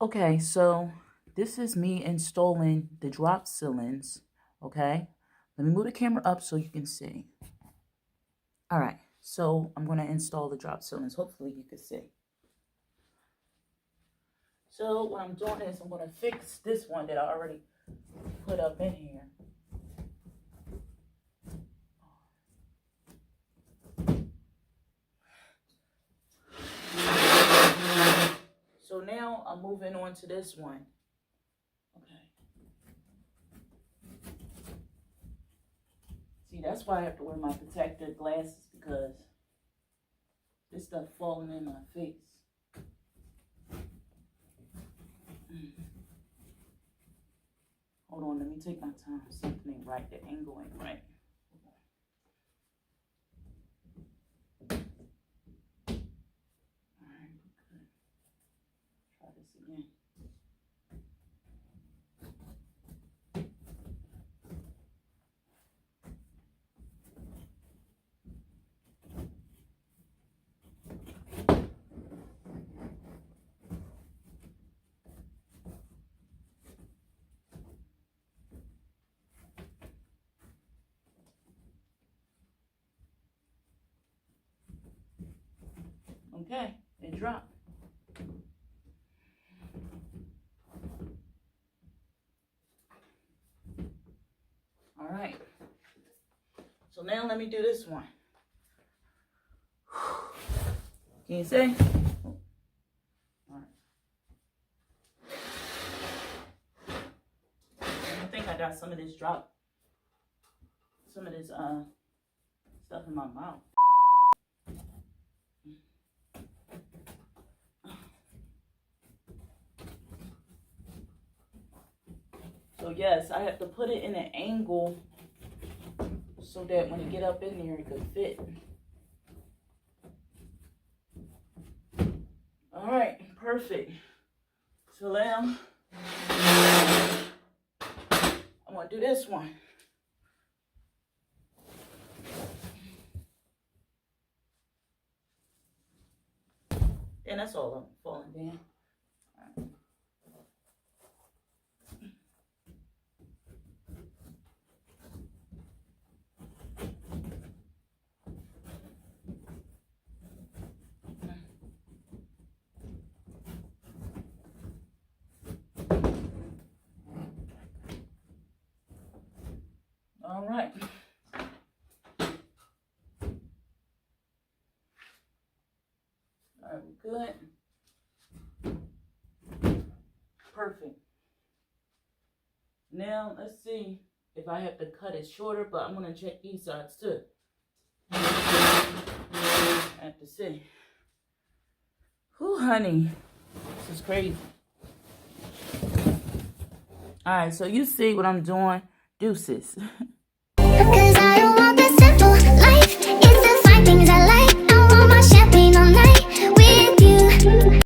Okay, so this is me installing the drop ceilings. Okay, let me move the camera up so you can see. All right, so I'm going to install the drop ceilings. Hopefully you can see. So what I'm doing is I'm going to fix this one that I already put up in here. So now I'm moving on to this one. Okay. See, that's why I have to wear my protective glasses, because this stuff falling in my face. Hold on, let me take my time. Something ain't right. The angle ain't right. All right, good. Try this again. Okay, it dropped. All right. So now let me do this one. Can you see? All right. I think I got some of this stuff in my mouth. So yes, I have to put it in an angle so that when it get up in there, it could fit. All right, perfect. So now I'm gonna do this one. And that's all I'm falling down. All right. All right, we're good. Perfect. Now let's see if I have to cut it shorter, but I'm gonna check these sides too. I have to see. Whew, honey, this is crazy. All right, so you see what I'm doing. Deuces.